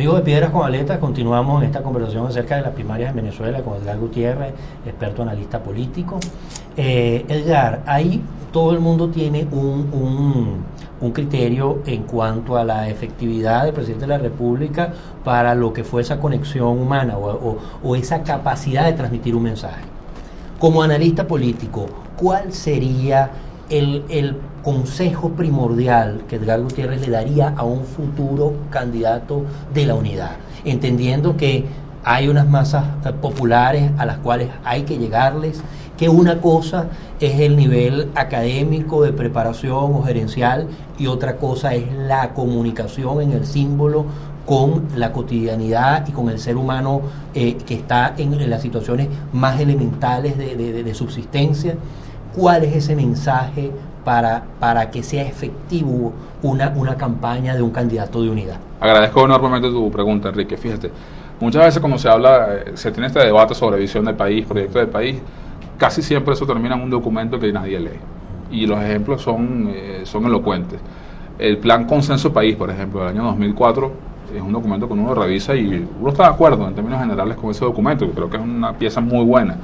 Amigos de Piedras con Aletas, continuamos en esta conversación acerca de las primarias en Venezuela con Edgar Gutiérrez, experto analista político. Edgar, ahí todo el mundo tiene un criterio en cuanto a la efectividad del presidente de la República para lo que fue esa conexión humana o esa capacidad de transmitir un mensaje. Como analista político, ¿cuál sería el consejo primordial que Edgar Gutiérrez le daría a un futuro candidato de la unidad? Entendiendo que hay unas masas populares a las cuales hay que llegarles, que una cosa es el nivel académico de preparación o gerencial y otra cosa es la comunicación en el símbolo con la cotidianidad y con el ser humano que está en las situaciones más elementales de subsistencia. ¿Cuál es ese mensaje para que sea efectivo una campaña de un candidato de unidad? Agradezco enormemente tu pregunta, Enrique. Fíjate, muchas veces cuando se habla, se tiene este debate sobre visión del país, proyecto del país, casi siempre eso termina en un documento que nadie lee. Y los ejemplos son elocuentes. El Plan Consenso País, por ejemplo, del año 2004, es un documento que uno revisa y uno está de acuerdo en términos generales con ese documento, que creo que es una pieza muy buena.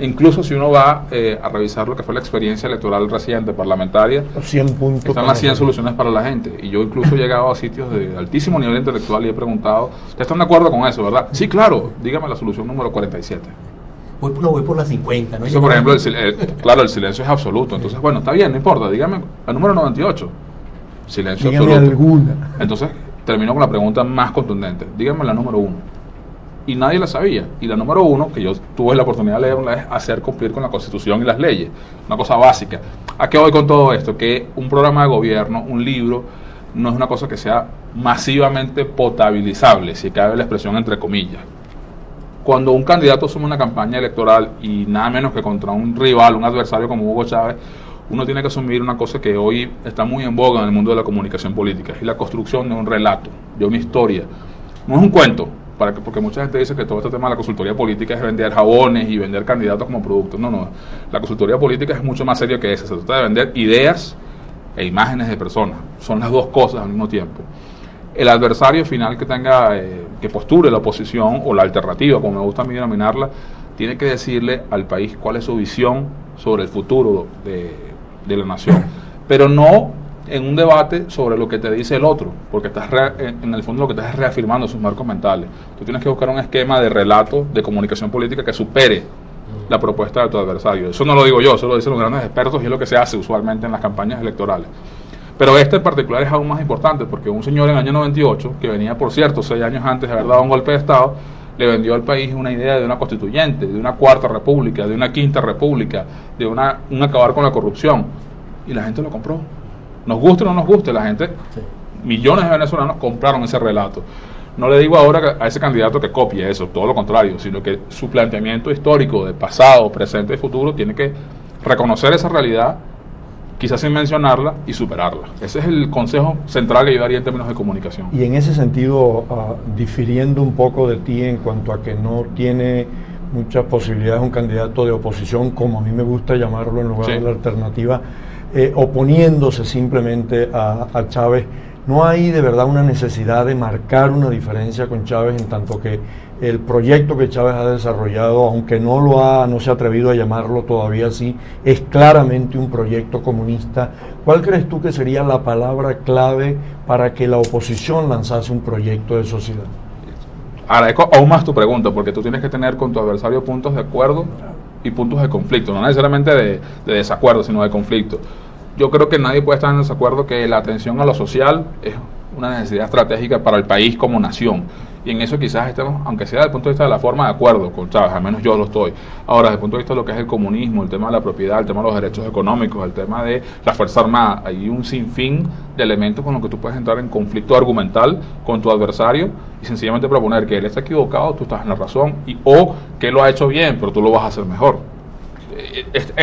Incluso si uno va a revisar lo que fue la experiencia electoral reciente parlamentaria, 100 puntos están las 100 soluciones para la gente. Y yo incluso he llegado a sitios de altísimo nivel intelectual y he preguntado, ¿ustedes están de acuerdo con eso, verdad? Sí, claro, dígame la solución número 47. Voy por la 50, ¿no? Eso, por ejemplo, claro, el silencio es absoluto. Entonces, bueno, está bien, no importa, dígame la número 98. Silencio dígame absoluto. Alguna. Entonces, termino con la pregunta más contundente. Dígame la número 1. Y nadie la sabía. Y la número 1, que yo tuve la oportunidad de leerla, es hacer cumplir con la Constitución y las leyes. Una cosa básica. ¿A qué voy con todo esto? Que un programa de gobierno, un libro, no es una cosa que sea masivamente potabilizable, si cabe la expresión entre comillas. Cuando un candidato asume una campaña electoral y nada menos que contra un rival, un adversario como Hugo Chávez, uno tiene que asumir una cosa que hoy está muy en boga en el mundo de la comunicación política, es la construcción de un relato, de una historia. No es un cuento, porque mucha gente dice que todo este tema de la consultoría política es vender jabones y vender candidatos como productos. No, la consultoría política es mucho más serio que eso. Se trata de vender ideas e imágenes de personas. Son las dos cosas al mismo tiempo. El adversario final que tenga, que postule la oposición o la alternativa, como me gusta a mí denominarla, tiene que decirle al país cuál es su visión sobre el futuro de la nación. Pero no en un debate sobre lo que te dice el otro, porque estás en el fondo lo que estás es reafirmando sus marcos mentales. Tú tienes que buscar un esquema de relato de comunicación política que supere la propuesta de tu adversario. Eso no lo digo yo, eso lo dicen los grandes expertos y es lo que se hace usualmente en las campañas electorales. Pero este en particular es aún más importante porque un señor en el año 98, que venía por cierto 6 años antes de haber dado un golpe de Estado, le vendió al país una idea de una constituyente, de una cuarta república, de una quinta república, de un acabar con la corrupción. Y la gente lo compró. Nos guste o no nos guste, la gente, millones de venezolanos compraron ese relato. No le digo ahora a ese candidato que copie eso, todo lo contrario, sino que su planteamiento histórico de pasado, presente y futuro tiene que reconocer esa realidad, quizás sin mencionarla, y superarla. Ese es el consejo central que yo daría en términos de comunicación. Y en ese sentido, difiriendo un poco de ti en cuanto a que no tiene muchas posibilidades un candidato de oposición, como a mí me gusta llamarlo en lugar de la alternativa, oponiéndose simplemente a Chávez, ¿no hay de verdad una necesidad de marcar una diferencia con Chávez en tanto que el proyecto que Chávez ha desarrollado, aunque no se ha atrevido a llamarlo todavía así, es claramente un proyecto comunista? ¿Cuál crees tú que sería la palabra clave para que la oposición lanzase un proyecto de sociedad? Agradezco aún más tu pregunta, porque tú tienes que tener con tu adversario puntos de acuerdo y puntos de conflicto, no necesariamente de desacuerdo, sino de conflicto. Yo creo que nadie puede estar en desacuerdo que la atención a lo social es una necesidad estratégica para el país como nación. Y en eso quizás estemos, aunque sea desde el punto de vista de la forma, de acuerdo con Chávez, al menos yo lo estoy. Ahora, desde el punto de vista de lo que es el comunismo, el tema de la propiedad, el tema de los derechos económicos, el tema de la Fuerza Armada, hay un sinfín de elementos con los que tú puedes entrar en conflicto argumental con tu adversario y sencillamente proponer que él está equivocado, tú estás en la razón, o que él lo ha hecho bien, pero tú lo vas a hacer mejor. Es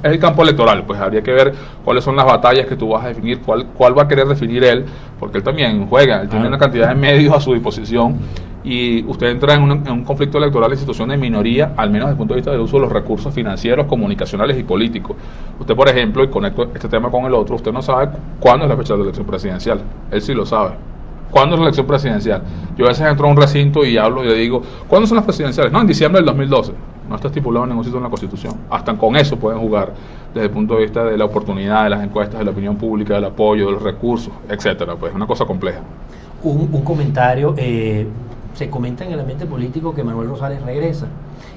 el campo electoral, pues habría que ver cuáles son las batallas que tú vas a definir, cuál va a querer definir él, porque él también juega, él tiene una cantidad de medios a su disposición y usted entra en un conflicto electoral en situación de minoría, al menos desde el punto de vista del uso de los recursos financieros, comunicacionales y políticos. Usted, por ejemplo, y conecto este tema con el otro, usted no sabe cuándo es la fecha de la elección presidencial, él sí lo sabe. ¿Cuándo es la elección presidencial? Yo a veces entro a un recinto y hablo y le digo, ¿cuándo son las presidenciales? No, en diciembre del 2012. No está estipulado en ningún sitio en la Constitución. Hasta con eso pueden jugar desde el punto de vista de la oportunidad, de las encuestas, de la opinión pública, del apoyo, de los recursos, etcétera. Pues es una cosa compleja. Un comentario, se comenta en el ambiente político que Manuel Rosales regresa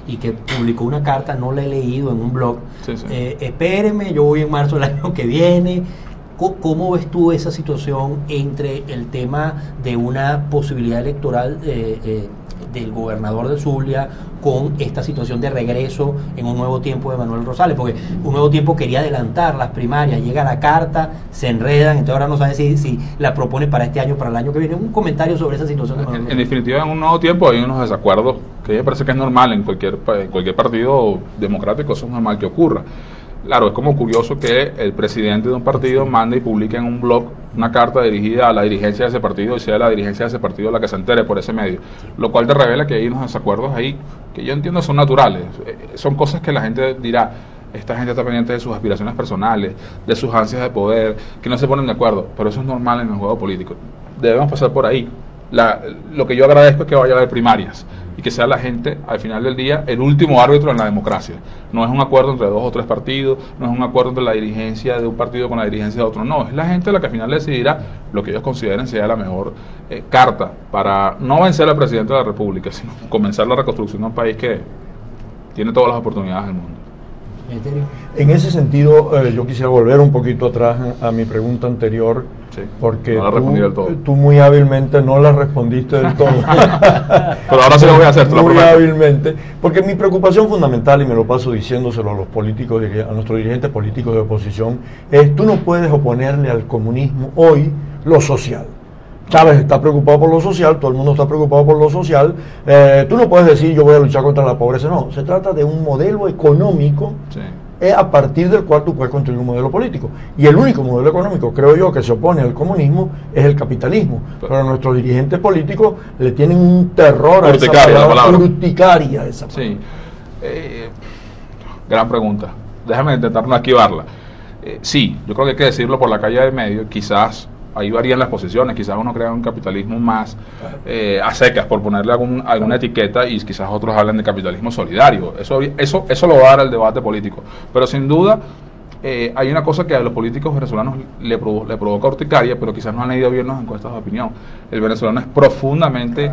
y que publicó una carta, no la he leído, en un blog. Sí, sí. Espéreme, yo voy en marzo del año que viene. ¿Cómo ves tú esa situación entre el tema de una posibilidad electoral del gobernador de Zulia con esta situación de regreso en un nuevo tiempo de Manuel Rosales? Porque un nuevo tiempo quería adelantar las primarias, llega la carta, se enredan, entonces ahora no saben si la propone para este año, para el año que viene. Un comentario sobre esa situación de Manuel En definitiva, en un nuevo tiempo hay unos desacuerdos que me parece que es normal en cualquier partido democrático, eso es normal que ocurra. Claro, es como curioso que el presidente de un partido mande y publique en un blog una carta dirigida a la dirigencia de ese partido y sea la dirigencia de ese partido la que se entere por ese medio, lo cual te revela que hay unos desacuerdos ahí que yo entiendo son naturales, son cosas que la gente dirá, esta gente está pendiente de sus aspiraciones personales, de sus ansias de poder, que no se ponen de acuerdo, pero eso es normal en el juego político, debemos pasar por ahí. Lo que yo agradezco es que vaya a haber primarias y que sea la gente, al final del día, el último árbitro en la democracia. No es un acuerdo entre 2 o 3 partidos, no es un acuerdo entre la dirigencia de un partido con la dirigencia de otro, no, es la gente la que al final decidirá lo que ellos consideren sea la mejor carta para no vencer al presidente de la República, sino comenzar la reconstrucción de un país que tiene todas las oportunidades del mundo. En ese sentido, yo quisiera volver un poquito atrás a mi pregunta anterior, sí, porque no la respondí del todo. Tú muy hábilmente no la respondiste del todo. Pero ahora sí lo voy a hacer, te lo muy prometo. hábilmente, porque mi preocupación fundamental, y me lo paso diciéndoselo a los políticos, a nuestros dirigentes políticos de oposición, es: tú no puedes oponerle al comunismo hoy lo social. Chávez está preocupado por lo social, todo el mundo está preocupado por lo social. Tú no puedes decir yo voy a luchar contra la pobreza, no. Se trata de un modelo económico, Sí. a partir del cual tú puedes construir un modelo político. Y el único modelo económico, creo yo, que se opone al comunismo es el capitalismo. Pero nuestros dirigentes políticos le tienen un terror a esa palabra, urticaria a esa palabra. Sí. Gran pregunta. Déjame intentar no esquivarla. Sí, yo creo que hay que decirlo por la calle del medio, quizás ahí varían las posiciones, quizás uno crea un capitalismo más a secas, por ponerle alguna etiqueta, y quizás otros hablan de capitalismo solidario. Eso lo va a dar el debate político. Pero sin duda, hay una cosa que a los políticos venezolanos le provoca urticaria, pero quizás no han leído bien las encuestas de opinión. El venezolano es profundamente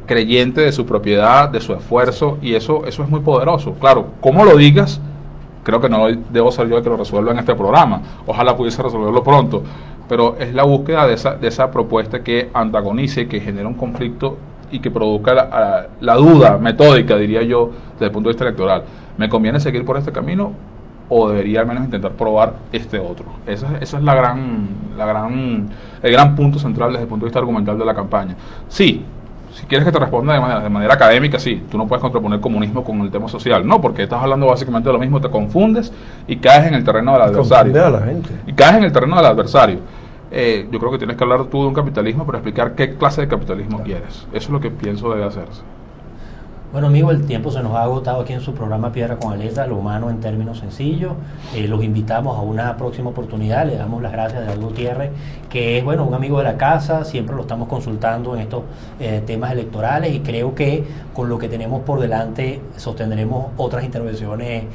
creyente de su propiedad, de su esfuerzo, y eso es muy poderoso. Claro, ¿cómo lo digas? Creo que no debo ser yo el que lo resuelva en este programa. Ojalá pudiese resolverlo pronto. Pero es la búsqueda de esa propuesta que antagonice, que genere un conflicto y que produzca la duda metódica, diría yo, desde el punto de vista electoral. ¿Me conviene seguir por este camino o debería al menos intentar probar este otro? Esa es el gran punto central desde el punto de vista argumental de la campaña. Sí. Si quieres que te responda de manera académica, sí, tú no puedes contraponer comunismo con el tema social, no, porque estás hablando básicamente de lo mismo, te confundes y caes en el terreno del adversario. Confunde a la gente. Y caes en el terreno del adversario. Yo creo que tienes que hablar tú de un capitalismo para explicar qué clase de capitalismo quieres. Eso es lo que pienso debe hacerse. Bueno, amigo, el tiempo se nos ha agotado aquí en su programa Piedra con Aleta, lo humano en términos sencillos. Los invitamos a una próxima oportunidad. Le damos las gracias a Edgardo Gutiérrez, que es un amigo de la casa, siempre lo estamos consultando en estos temas electorales, y creo que con lo que tenemos por delante sostendremos otras intervenciones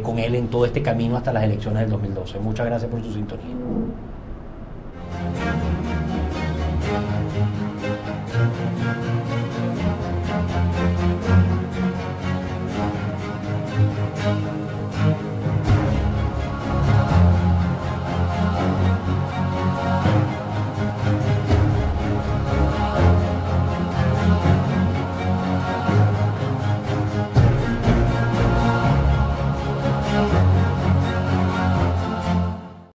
con él en todo este camino hasta las elecciones del 2012. Muchas gracias por su sintonía.